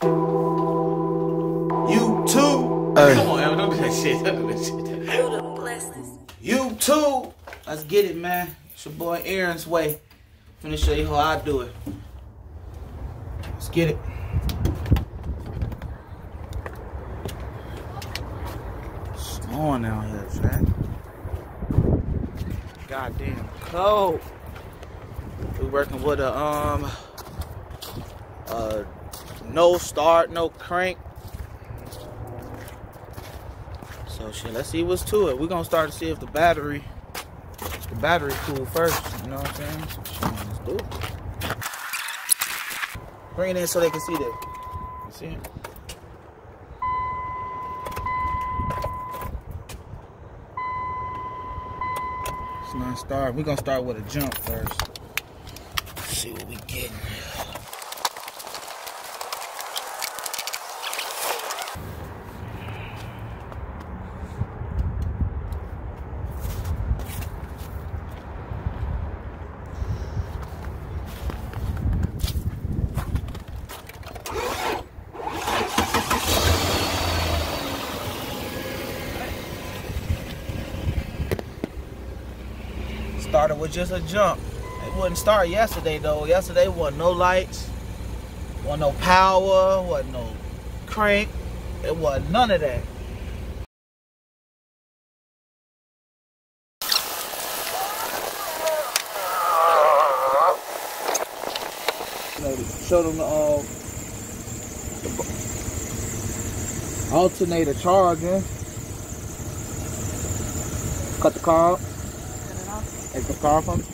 You too. Hey. Come on, Al, don't do that shit. Don't do that shit. You too. Let's get it, man. It's your boy Aaron's way. I'm finna show you how I do it. Let's get it. It's snowing out here, Jack. Goddamn cold. We working with a no start, no crank. So shit, let's see what's to it. We're gonna start to see if the battery cool first. You know what I'm saying? So shit, let's do it. Bring it in so they can see that. You see it? It's not start. We're gonna start with a jump first. Let's see what we getting. Started with just a jump. It wouldn't start yesterday though. Yesterday wasn't no lights, wasn't no power, wasn't no crank. It wasn't none of that. Show them the alternator charging. Cut the car up. Take the car from me.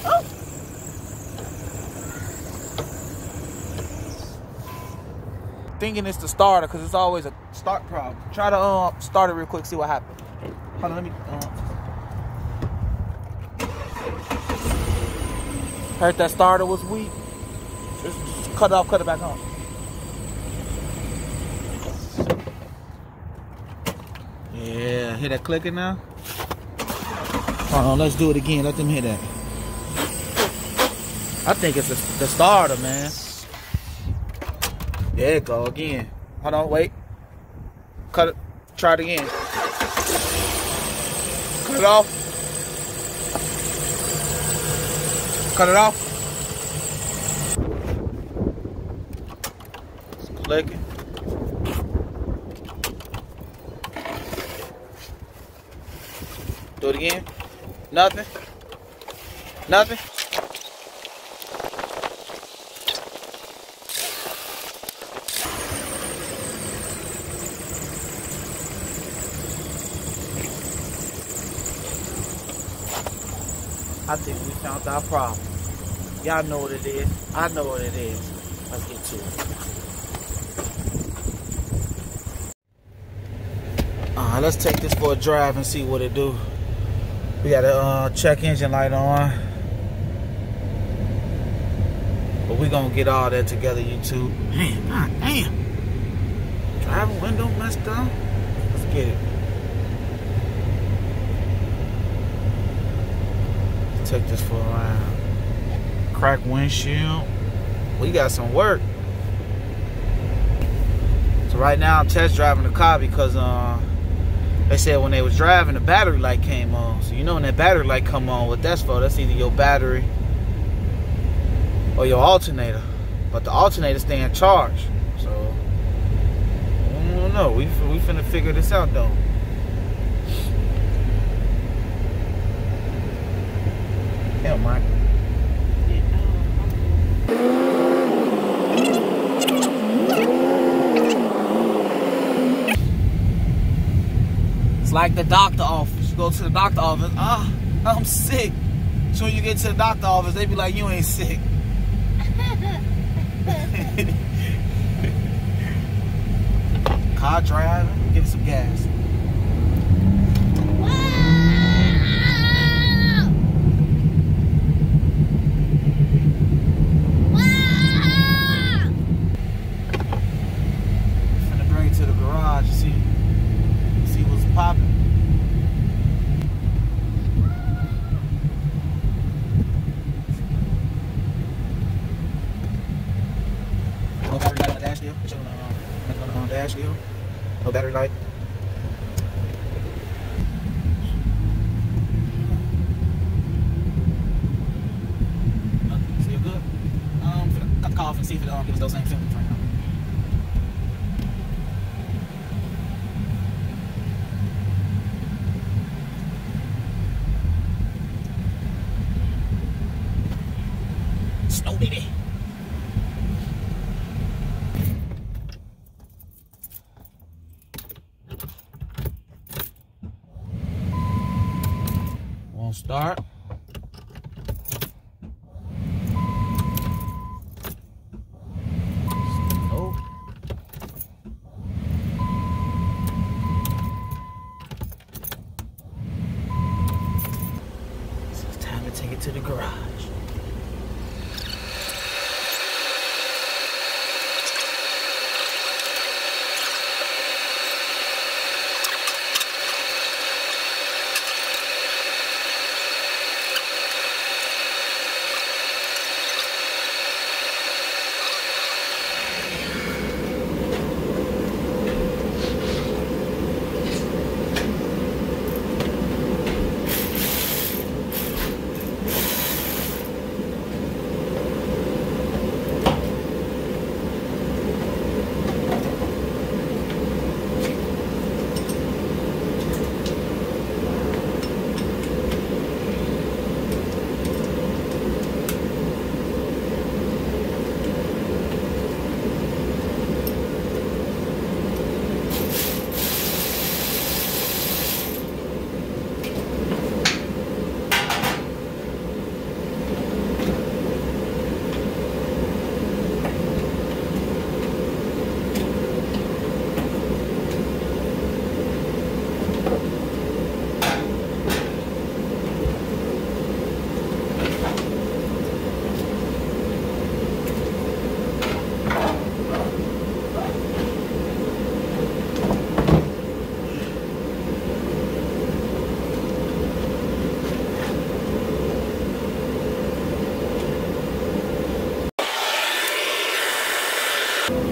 Oh. Thinking it's the starter because it's always a start problem. Try to start it real quick, see what happens. Hold on, let me. Heard that starter was weak. Just cut it off, cut it back on. Yeah, hear that clicking now? Hold on, let's do it again. Let them hear that. I think it's the starter, man. There it go again. Hold on, wait. Cut it. Try it again. Cut it off. Cut it off. It's clicking. Do it again. Nothing. Nothing. I think we found our problem. Y'all know what it is. I know what it is. Let's get to it. Let's take this for a drive and see what it do. We got a check engine light on. But we gonna get all that together, YouTube. Man, god damn. Driver window messed up. Let's get it. Let's take this for a ride. Cracked windshield. We got some work. So right now I'm test driving the car because they said when they was driving the battery light came on. So you know when that battery light come on, what that's for? That's either your battery or your alternator. But the alternator stay in charge. So I don't know. We finna figure this out though. Hell, Mike. It's like the doctor office. You go to the doctor office, I'm sick. So when you get to the doctor office, they be like, you ain't sick. Car driving, give it some gas. Finna bring it to the garage, you see. No battery light. See it good? Cut the car off and see if it gives those same symptoms right now. Snow, baby. Won't start. Nope. So it's time to take it to the garage.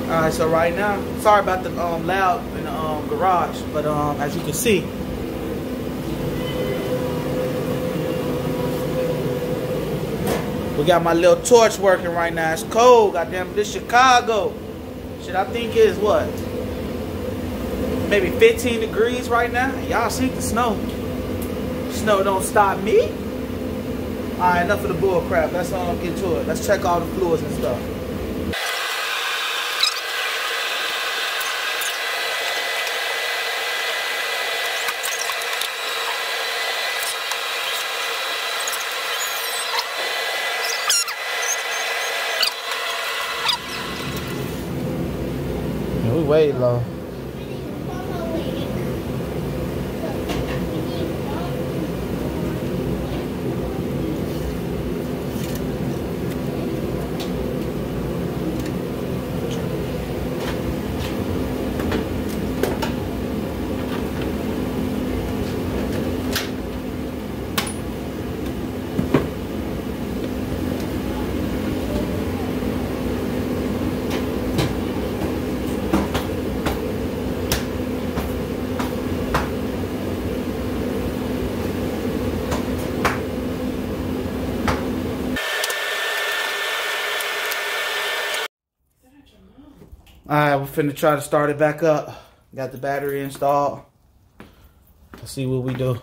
Alright, so right now, sorry about the loud in the garage, but as you can see, we got my little torch working right now. It's cold, goddamn, this Chicago. Shit, I think is what? Maybe 15 degrees right now. Y'all see the snow. Snow don't stop me. Alright, enough of the bull crap. Let's get to it. Let's check all the fluids and stuff. We way low. Alright, we're finna try to start it back up. Got the battery installed. Let's see what we do.